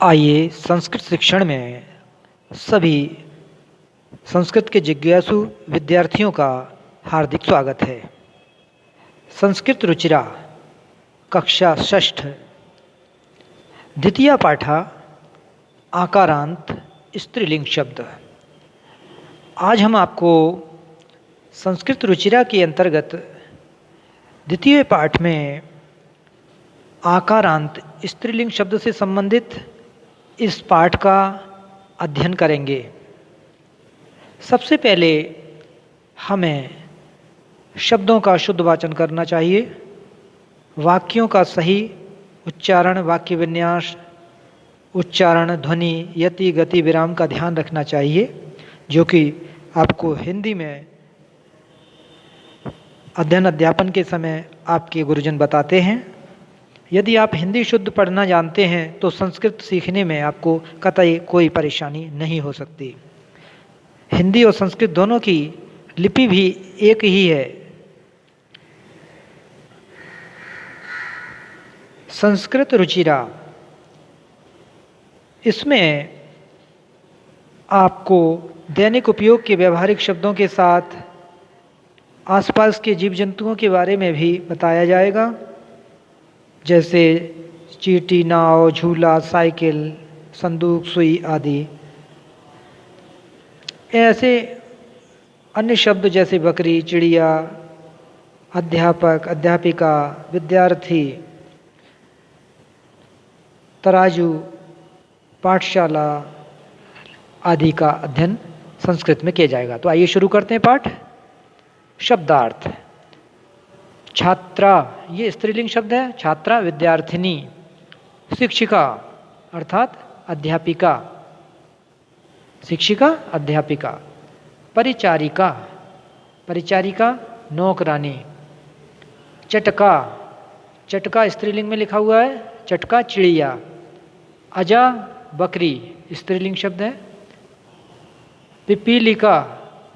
आइए संस्कृत शिक्षण में सभी संस्कृत के जिज्ञासु विद्यार्थियों का हार्दिक स्वागत है। संस्कृत रुचिरा कक्षा षष्ठ द्वितीय पाठा आकारांत स्त्रीलिंग शब्द। आज हम आपको संस्कृत रुचिरा के अंतर्गत द्वितीय पाठ में आकारांत स्त्रीलिंग शब्द से संबंधित इस पाठ का अध्ययन करेंगे। सबसे पहले हमें शब्दों का शुद्ध वाचन करना चाहिए, वाक्यों का सही उच्चारण, वाक्य विन्यास, उच्चारण, ध्वनि, यति, गति, विराम का ध्यान रखना चाहिए, जो कि आपको हिंदी में अध्ययन अध्यापन के समय आपके गुरुजन बताते हैं। यदि आप हिंदी शुद्ध पढ़ना जानते हैं तो संस्कृत सीखने में आपको कतई कोई परेशानी नहीं हो सकती। हिंदी और संस्कृत दोनों की लिपि भी एक ही है। संस्कृत रुचिरा, इसमें आपको दैनिक उपयोग के व्यवहारिक शब्दों के साथ आसपास के जीव जंतुओं के बारे में भी बताया जाएगा, जैसे चींटी, नाव, झूला, साइकिल, संदूक, सुई आदि। ऐसे अन्य शब्द जैसे बकरी, चिड़िया, अध्यापक, अध्यापिका, विद्यार्थी, तराजू, पाठशाला आदि का अध्ययन संस्कृत में किया जाएगा। तो आइए शुरू करते हैं पाठ। शब्दार्थ। छात्रा, ये स्त्रीलिंग शब्द है। छात्रा विद्यार्थिनी। शिक्षिका अर्थात अध्यापिका, शिक्षिका अध्यापिका। परिचारिका, परिचारिका नौकरानी। चटका, चटका स्त्रीलिंग में लिखा हुआ है, चटका चिड़िया। अजा बकरी स्त्रीलिंग शब्द है। पिपीलिका,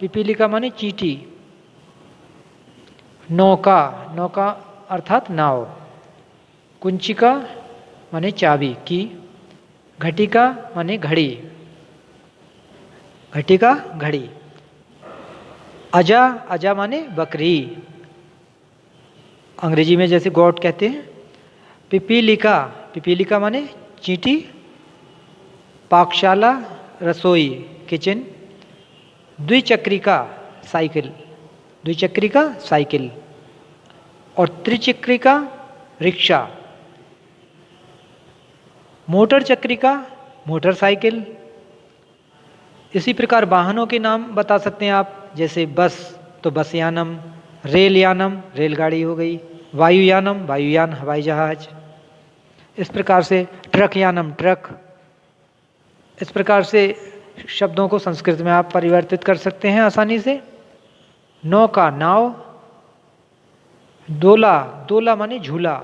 पिपीलिका माने चींटी। नौका, नौका अर्थात नाव। कुंचिका माने चाबी की। घटिका माने घड़ी, घटिका घड़ी। अजा, अजा माने बकरी, अंग्रेजी में जैसे गॉट कहते हैं। पिपीलिका, पिपीलिका माने चींटी। पाकशाला रसोई, किचन। द्विचक्रिका साइकिल, द्विचक्रिका साइकिल। और त्रिचक्रिका रिक्शा। मोटर चक्रिका मोटरसाइकिल। इसी प्रकार वाहनों के नाम बता सकते हैं आप, जैसे बस तो बस यानम, रेल यानम रेलगाड़ी हो गई, वायुयानम वायुयान हवाई जहाज। इस प्रकार से ट्रक यानम ट्रक। इस प्रकार से शब्दों को संस्कृत में आप परिवर्तित कर सकते हैं आसानी से। नौका नाव। दोला, दोला माने झूला,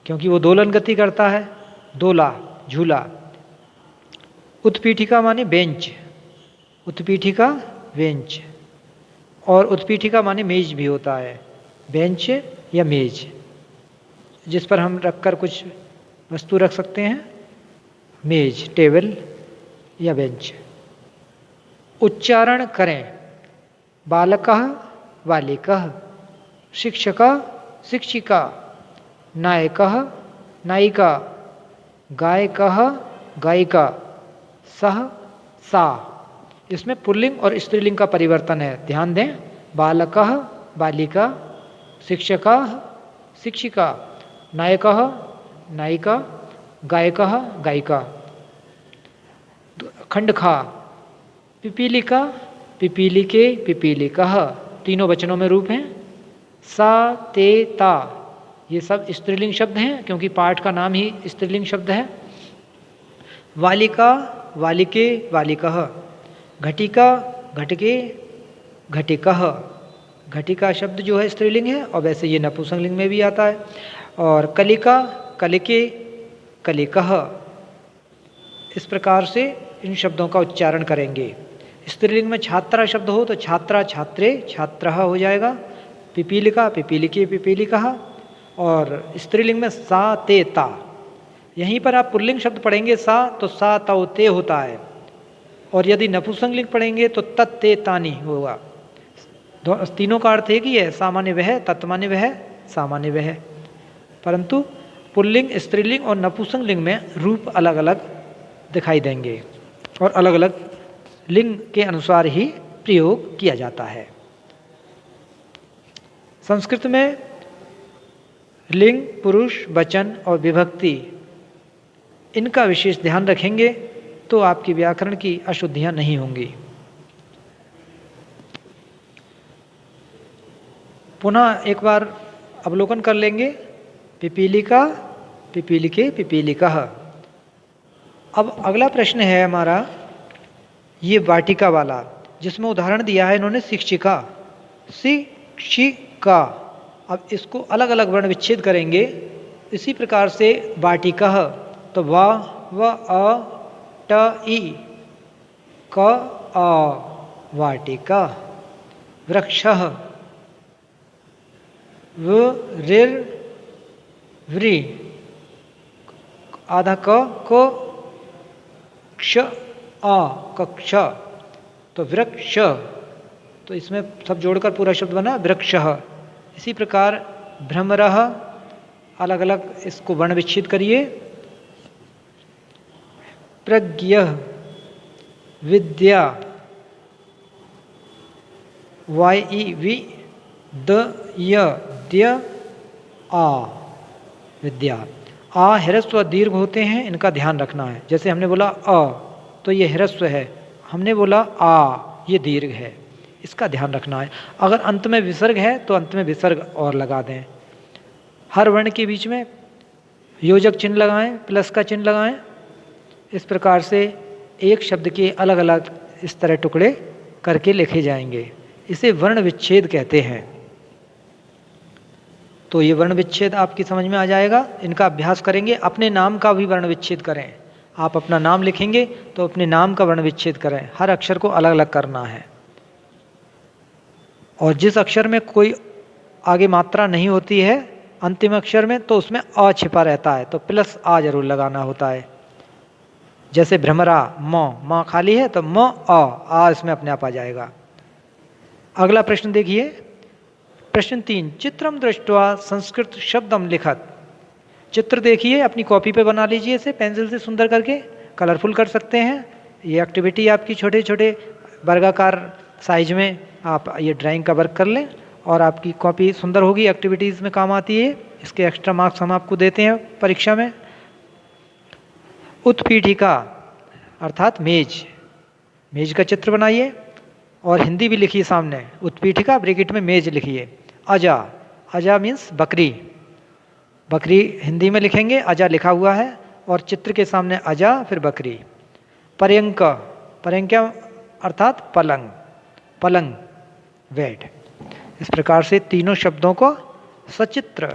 क्योंकि वो दोलन गति करता है, दोला झूला। उत्पीठिका माने बेंच, उत्पीठिका बेंच। और उत्पीठिका माने मेज भी होता है, बेंच या मेज, जिस पर हम रखकर कुछ वस्तु रख सकते हैं, मेज, टेबल या बेंच। उच्चारण करें। बालकः बालिकः। शिक्षकः शिक्षिका। नायकः नायिका। गायकः गायिका। सः सा। इसमें पुल्लिंग और स्त्रीलिंग का परिवर्तन है, ध्यान दें। बालकः बालिका, शिक्षकः शिक्षिका, नायकः नायिका, गायकः गायिका। खंडखा। पिपीलिका पिपीलिके पिपीलिकः, तीनों वचनों में रूप हैं। सा ते ता, ये सब स्त्रीलिंग शब्द हैं क्योंकि पाठ का नाम ही स्त्रीलिंग शब्द है। वालिका वालिके वालिकः। घटिका घटके घटिकः। घटिका शब्द जो है स्त्रीलिंग है, और वैसे ये नपुंसकलिंग में भी आता है। और कलिका कलिके कलिकः। इस प्रकार से इन शब्दों का उच्चारण करेंगे। स्त्रीलिंग में छात्रा शब्द हो तो छात्रा छात्रे छात्रः हो जाएगा। पिपीलिका पिपीलिके पिपीलिकः। और स्त्रीलिंग में सा ते ता, यहीं पर आप पुल्लिंग शब्द पढ़ेंगे सा तो सा तौ ते होता है, और यदि नपुंसकलिंग पढ़ेंगे तो तत् ते तानी होगा। तीनों का अर्थ एक ही है, सामान्य वह, तत्मान्य वह, सामान्य वह। परंतु पुल्लिंग, स्त्रीलिंग और नपुंसकलिंग में रूप अलग अलग दिखाई देंगे और अलग अलग लिंग के अनुसार ही प्रयोग किया जाता है। संस्कृत में लिंग, पुरुष, वचन और विभक्ति, इनका विशेष ध्यान रखेंगे तो आपकी व्याकरण की अशुद्धियां नहीं होंगी। पुनः एक बार अवलोकन कर लेंगे। पिपीलिका, पिपीलिके, पिपीलिकः। अब अगला प्रश्न है हमारा ये वाटिका वाला, जिसमें उदाहरण दिया है इन्होंने शिक्षिका, शिक्षिका। अब इसको अलग अलग वर्ण विच्छेद करेंगे। इसी प्रकार से वाटिका, तो वा व अ ट ई क अ वाटिका। वृक्षः, व ऋ व्री, आधा क क्ष आ कक्ष, तो वृक्ष, तो इसमें सब जोड़कर पूरा शब्द बना वृक्षः। इसी प्रकार भ्रमरः, अलग अलग इसको वर्ण विच्छेद करिए। प्रज्ञः, विद्या, वाई ई वि द य द्य आ विद्या। आ ह्रस्व व दीर्घ होते हैं, इनका ध्यान रखना है। जैसे हमने बोला अ तो ये ह्रस्व है, हमने बोला आ ये दीर्घ है, इसका ध्यान रखना है। अगर अंत में विसर्ग है तो अंत में विसर्ग और लगा दें। हर वर्ण के बीच में योजक चिन्ह लगाएं, प्लस का चिन्ह लगाएं। इस प्रकार से एक शब्द के अलग अलग इस तरह टुकड़े करके लिखे जाएंगे। इसे वर्ण विच्छेद कहते हैं। तो ये वर्ण विच्छेद आपकी समझ में आ जाएगा। इनका अभ्यास करेंगे। अपने नाम का भी वर्ण विच्छेद करें। आप अपना नाम लिखेंगे तो अपने नाम का वर्ण विच्छेद करें। हर अक्षर को अलग अलग करना है, और जिस अक्षर में कोई आगे मात्रा नहीं होती है अंतिम अक्षर में, तो उसमें अ छिपा रहता है, तो प्लस आ जरूर लगाना होता है। जैसे भ्रमरा, म खाली है तो म आ इसमें अपने आप आ जाएगा। अगला प्रश्न देखिए, प्रश्न 3, चित्रम दृष्ट्वा संस्कृत शब्दम लिखत। चित्र देखिए, अपनी कॉपी पे बना लीजिए, इसे पेंसिल से सुंदर करके कलरफुल कर सकते हैं। ये एक्टिविटी आपकी छोटे छोटे वर्गाकार साइज में आप ये ड्राइंग का वर्क कर लें और आपकी कॉपी सुंदर होगी, एक्टिविटीज़ में काम आती है। इसके एक्स्ट्रा मार्क्स हम आपको देते हैं परीक्षा में। उत्पीठिका अर्थात मेज, मेज का चित्र बनाइए और हिंदी भी लिखिए सामने। उत्पीठिका ब्रैकेट में मेज लिखिए। अजा, अजा मीन्स बकरी, बकरी हिंदी में लिखेंगे, अजा लिखा हुआ है और चित्र के सामने अजा फिर बकरी। पर्यंक, पर्यंक अर्थात पलंग, पलंग बेड। इस प्रकार से तीनों शब्दों को सचित्र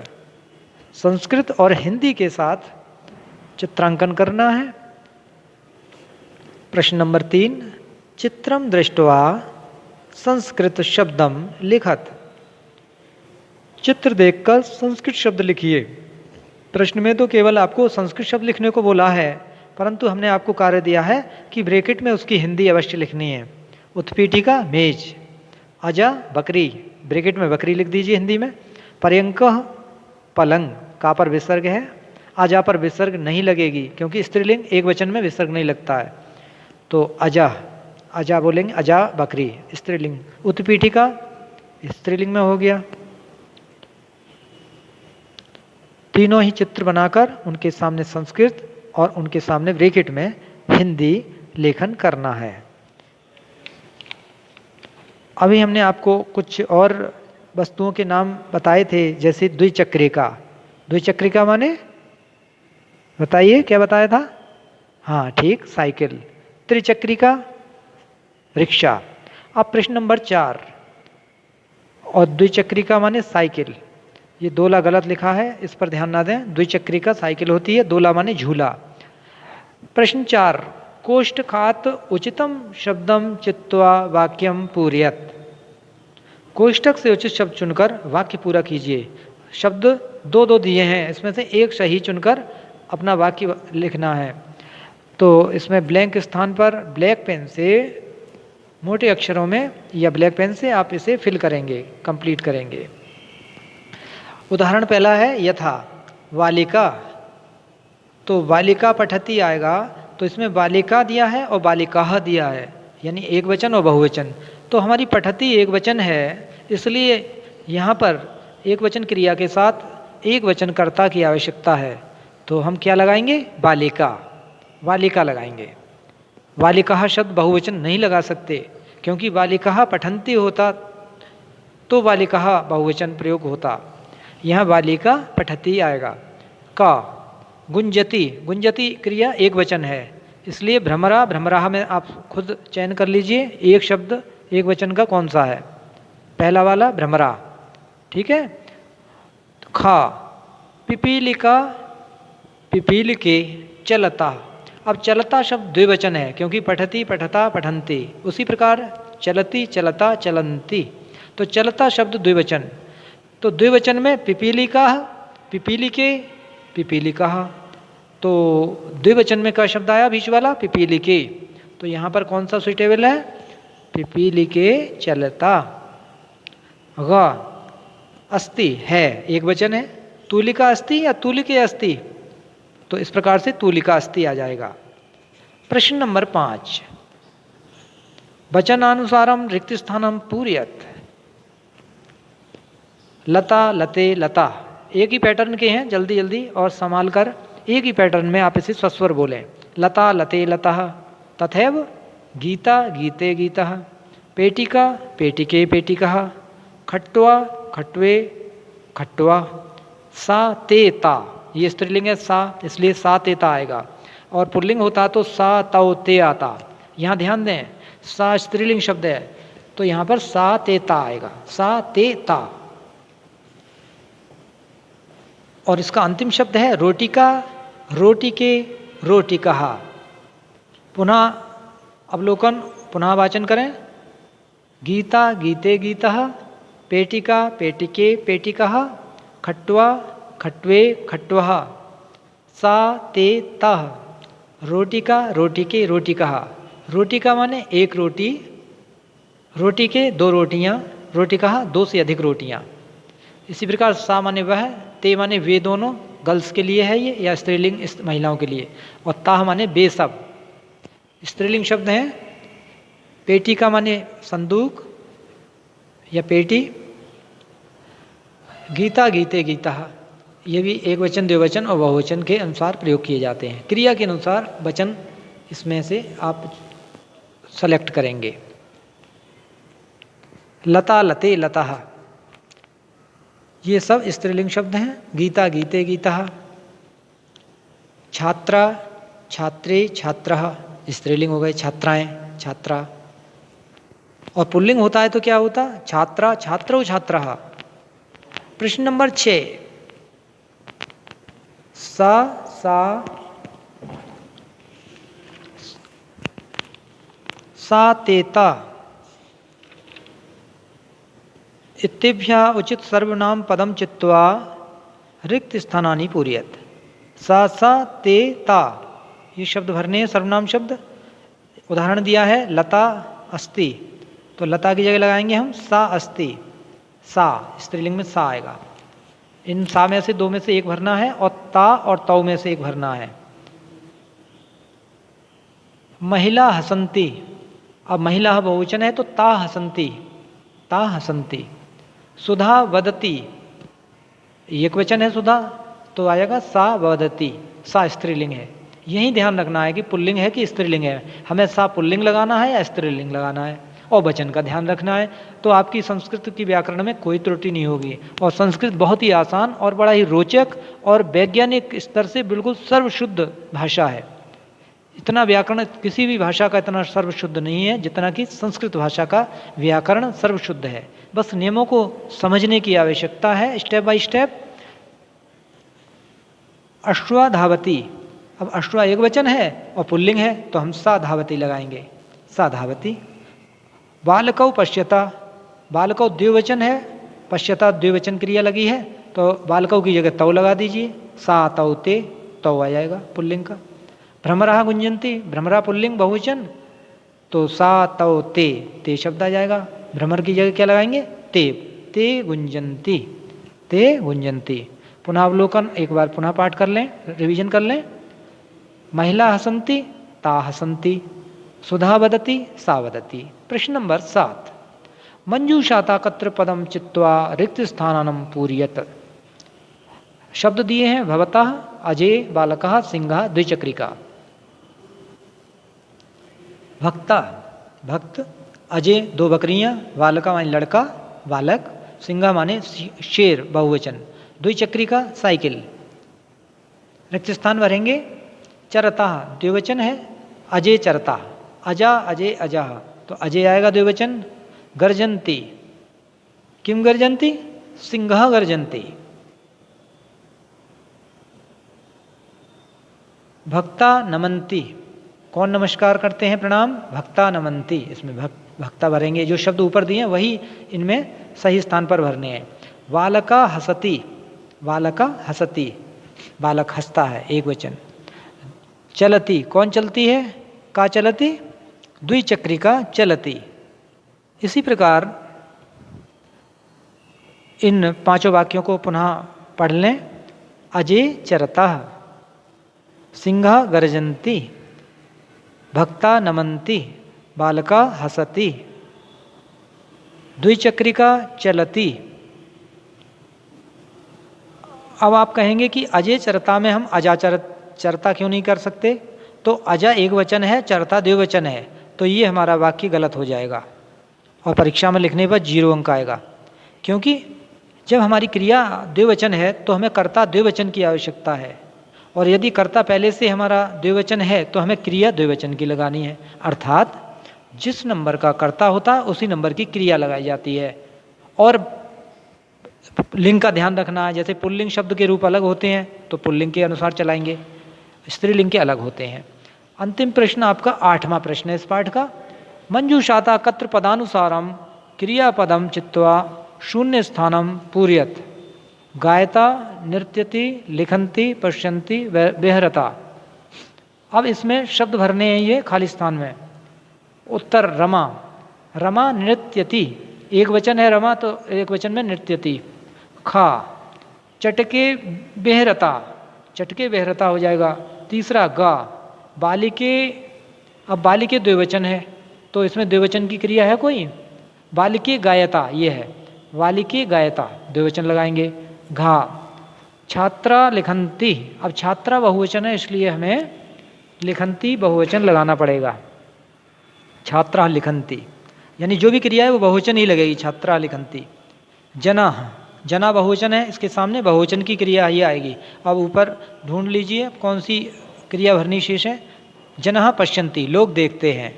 संस्कृत और हिंदी के साथ चित्रांकन करना है। प्रश्न नंबर 3, चित्रम दृष्ट्वा संस्कृत शब्दम लिखत। चित्र देखकर संस्कृत शब्द लिखिए। प्रश्न में तो केवल आपको संस्कृत शब्द लिखने को बोला है, परंतु हमने आपको कार्य दिया है कि ब्रैकेट में उसकी हिंदी अवश्य लिखनी है। उत्पीठिका मेज, अजा बकरी, ब्रैकेट में बकरी लिख दीजिए हिंदी में। पर्यंक पलंग, का पर विसर्ग है, अजा पर विसर्ग नहीं लगेगी क्योंकि स्त्रीलिंग एक वचन में विसर्ग नहीं लगता है, तो अजा, अजा बोलेंगे, अजा बकरी स्त्रीलिंग। उत्पीठिका स्त्रीलिंग में हो गया। तीनों ही चित्र बनाकर उनके सामने संस्कृत और उनके सामने ब्रैकेट में हिंदी लेखन करना है। अभी हमने आपको कुछ और वस्तुओं के नाम बताए थे, जैसे द्विचक्रिका। द्विचक्रिका माने बताइए क्या बताया था? हाँ ठीक, साइकिल। त्रिचक्रिका रिक्शा। अब प्रश्न नंबर 4, और द्विचक्रिका माने साइकिल। ये दोला गलत लिखा है, इस पर ध्यान ना दें। द्विचक्रिका साइकिल होती है, दोला माने झूला। प्रश्न 4, कोष्ठकात उचितम शब्दम चित्वा वाक्यम पूरयत। कोष्ठक से उचित शब्द चुनकर वाक्य पूरा कीजिए। शब्द दो दिए हैं, इसमें से एक सही चुनकर अपना वाक्य लिखना है। तो इसमें ब्लैंक स्थान पर ब्लैक पेन से मोटे अक्षरों में या ब्लैक पेन से आप इसे फिल करेंगे, कंप्लीट करेंगे। उदाहरण पहला है यथा बालिका, तो बालिका पठती आएगा, तो इसमें बालिका दिया है और बालिकाः दिया है, यानी एक वचन और बहुवचन। तो हमारी पठती एक वचन है, इसलिए यहाँ पर एक वचन क्रिया के साथ एक वचन कर्ता की आवश्यकता है। तो हम क्या लगाएंगे? बालिका, बालिका लगाएंगे। बालिकाः शब्द बहुवचन नहीं लगा सकते, क्योंकि बालिकाः पठन्ति होता तो बालिकाः बहुवचन प्रयोग होता। यहाँ बालिका पठती आएगा। का गुंजती, गुंजती क्रिया एक वचन है, इसलिए भ्रमरा भ्रमराः में आप खुद चयन कर लीजिए एक शब्द एक वचन का कौन सा है, पहला वाला भ्रमरा, ठीक है। खा पिपीलिका पिपीलिके चलता। अब चलता शब्द द्विवचन है, क्योंकि पठती पठता पठन्ति, उसी प्रकार चलती चलता चलन्ति। तो चलता शब्द द्विवचन, तो द्विवचन में पिपीलिका पिपीलिके पिपीलिकाः। तो द्विवचन में क्या शब्द आया बीच वाला? पिपीलिके। तो यहाँ पर कौन सा सुइटेबल है? पिपीलिके चलता। ग अस्ति है, एक वचन है। तूलिका अस्ति या तूलिके अस्ति, तो इस प्रकार से तूलिका अस्ति आ जाएगा। प्रश्न नंबर 5, वचनानुसारम रिक्त स्थानम पूरयत। लता लते लता, एक ही पैटर्न के हैं, जल्दी जल्दी और संभाल कर एक ही पैटर्न में आप इसे सस्वर बोलें। लता लते लतः, तथैव गीता गीते गीतः, पेटिका पेटिके पेटिकः, खट्वा खट्वे खट्वा, सा ते ता, ये स्त्रीलिंग है सा, इसलिए सा ते ता आएगा। और पुल्लिंग होता तो सा तौ ते आता। यहाँ ध्यान दें, सा स्त्रीलिंग शब्द है, तो यहाँ पर सा ते ता आएगा, सा ते ता। और इसका अंतिम शब्द है रोटिका रोटिके रोटिकः। पुनः अवलोकन, पुनः वाचन करें। गीता गीते गीतः, पेटिका पेटिके पेटिकः, खट्वा खट्वे खट्वः, सा ते तः, रोटिका रोटिके रोटिकः। रोटिका माने एक रोटी, रोटिके दो रोटियां, रोटिकः दो से अधिक रोटियां। इसी प्रकार सा माने वह, ते माने वे दोनों, गर्ल्स के लिए है ये, या स्त्रीलिंग महिलाओं के लिए। और ताह माने वे सब, स्त्रीलिंग शब्द हैं। पेटिका माने संदूक या पेटी। गीता गीते गीतः, ये भी एक वचन द्विवचन और बहुवचन के अनुसार प्रयोग किए जाते हैं। क्रिया के अनुसार वचन इसमें से आप सेलेक्ट करेंगे। लता लते लतः, ये सब स्त्रीलिंग शब्द हैं। गीता गीते गीतः। छात्रा छात्रे छात्रः, स्त्रीलिंग हो गए, छात्राएं छात्रा। और पुल्लिंग होता है तो क्या होता? छात्रा छात्रौ छात्रः। प्रश्न नंबर 6, सा तेता इत्येभ्यः उचित सर्वनाम पदम चित्वा रिक्त स्थानानि पूरयत। सा ते ता, ये शब्द भरने हैं, सर्वनाम शब्द। उदाहरण दिया है लता अस्ति, तो लता की जगह लगाएंगे हम सा अस्ति। सा स्त्रीलिंग में सा आएगा। इन सा में से दो में से एक भरना है, और ता और तौ में से एक भरना है। महिला हसंती, अब महिला बहुवचन है तो ता हसंती, ता हसंती। सुधा वदती, एक वचन है सुधा, तो आएगा सा वदती, सा स्त्रीलिंग है। यही ध्यान रखना है कि पुल्लिंग है कि स्त्रीलिंग है, हमें सा पुल्लिंग लगाना है या स्त्रीलिंग लगाना है, और वचन का ध्यान रखना है। तो आपकी संस्कृत की व्याकरण में कोई त्रुटि नहीं होगी। और संस्कृत बहुत ही आसान और बड़ा ही रोचक और वैज्ञानिक स्तर से बिल्कुल सर्वशुद्ध भाषा है। इतना व्याकरण किसी भी भाषा का इतना सर्वशुद्ध नहीं है जितना कि संस्कृत भाषा का व्याकरण सर्वशुद्ध है। बस नियमों को समझने की आवश्यकता है, स्टेप बाय स्टेप। अश्वा धावती, अब अश्वा एक वचन है और पुल्लिंग है, तो हम सा धावती लगाएंगे, सा धावती। बालकौ पश्यता, बालकौ द्विवचन है, पश्यता द्विवचन क्रिया लगी है, तो बालकौ की जगह तौ लगा दीजिए, सा तौ ते, तौ आ जाएगा पुल्लिंग का। भ्रमरा गुंजंती, भ्रमरा पुल्लिंग बहुवचन, तो सा तौ ते, ते शब्द आ जाएगा। भ्रमर की जगह क्या लगाएंगे? ते, ते गुंजंती, ते गुंजंती। पुनः अवलोकन एक बार पुनः पाठ कर लें, रिवीजन कर लें। महिला हसंती, ता हसंती। सुधा वदती, सा वदती। प्रश्न नंबर 7, मंजूषाता कत्र पदम चित्वा रिक्त स्थानम पूरियत। शब्द दिए हैं भवतः, अजय, बालकः, सिंहः, द्विचक्रिका। भक्ता भक्त, अजय दो बकरियां, बालका माने लड़का बालक, सिंहा माने शेर बहुवचन, द्विचक्रिका साइकिल। रिक्त स्थान भरेंगे। चरता द्विवचन है, अजय चरता, अजा अजय अजह, तो अजय आएगा द्विवचन। गर्जंती, किम गर्जंती? सिंह गर्जंती। भक्ता नमंती, कौन नमस्कार करते हैं, प्रणाम? भक्ता नमंती, इसमें भक्ता भरेंगे। जो शब्द ऊपर दिए हैं वही इनमें सही स्थान पर भरने हैं। बालका हसती, बालका हसती, बालक हंसता है, एक वचन। चलती, कौन चलती है? का चलती? द्विचक्रिका चलती। इसी प्रकार इन पांचों वाक्यों को पुनः पढ़ लें। अजय चरता, सिंह गर्जन्ति, भक्ता नमन्ति, बालका हसति, द्विचक्रिका चलती। अब आप कहेंगे कि अजय चरता में हम अजा चरता क्यों नहीं कर सकते? तो अजा एक वचन है, चरता द्विवचन है, तो ये हमारा वाक्य गलत हो जाएगा और परीक्षा में लिखने पर 0 अंक आएगा। क्योंकि जब हमारी क्रिया द्विवचन है तो हमें कर्ता द्विवचन की आवश्यकता है, और यदि कर्ता पहले से हमारा द्विवचन है तो हमें क्रिया द्विवचन की लगानी है। अर्थात जिस नंबर का कर्ता होता है उसी नंबर की क्रिया लगाई जाती है। और लिंग का ध्यान रखना है, जैसे पुल्लिंग शब्द के रूप अलग होते हैं तो पुल्लिंग के अनुसार चलाएंगे, स्त्रीलिंग के अलग होते हैं। अंतिम प्रश्न आपका 8वां प्रश्न है इस पाठ का। मंजूषाता कत्र पदानुसारम क्रियापदम चित्वा शून्य स्थानम पूर्यत। गायता, नृत्यति, लिखन्ति, पश्यन्ति, विहरता। अब इसमें शब्द भरने हैं ये खाली स्थान में। उत्तर रमा, रमा नृत्यति, एक वचन है रमा तो एक वचन में नृत्यति। खा, चटके बेहरता, चटके बेहरता हो जाएगा। तीसरा गा, बालिके, अब बालिके द्विवचन है तो इसमें द्विवचन की क्रिया है कोई? बालिके गायता ये है, बालिके गायता द्विवचन लगाएंगे। घा, छात्रा लिखन्ति, अब छात्रा बहुवचन है इसलिए हमें लिखन्ति बहुवचन लगाना पड़ेगा। छात्रा लिखन्ति, यानी जो भी क्रिया है वो बहुवचन ही लगेगी, छात्रा लिखन्ति। जना, जना बहुवचन है, इसके सामने बहुवचन की क्रिया ही आएगी। अब ऊपर ढूंढ लीजिए कौन सी क्रिया भरनी शेष है। जनः पश्यन्ति, लोग देखते हैं।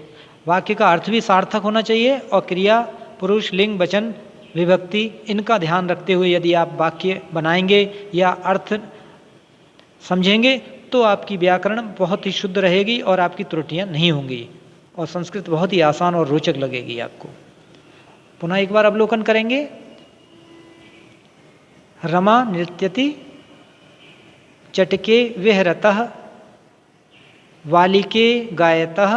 वाक्य का अर्थ भी सार्थक होना चाहिए और क्रिया पुरुष लिंग वचन विभक्ति इनका ध्यान रखते हुए यदि आप वाक्य बनाएंगे या अर्थ समझेंगे तो आपकी व्याकरण बहुत ही शुद्ध रहेगी और आपकी त्रुटियां नहीं होंगी और संस्कृत बहुत ही आसान और रोचक लगेगी आपको। पुनः एक बार अवलोकन करेंगे। रमा नृत्यति, चटके विहरतः, बालिके गायतः,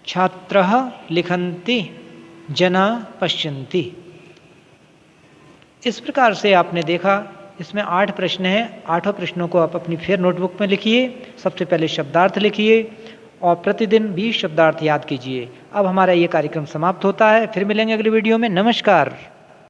छात्रः लिखन्ति, जना पश्यन्ति। इस प्रकार से आपने देखा इसमें 8 प्रश्न हैं। 8 प्रश्नों को आप अपनी फिर नोटबुक में लिखिए। सबसे पहले शब्दार्थ लिखिए और प्रतिदिन 20 शब्दार्थ याद कीजिए। अब हमारा ये कार्यक्रम समाप्त होता है, फिर मिलेंगे अगले वीडियो में। नमस्कार।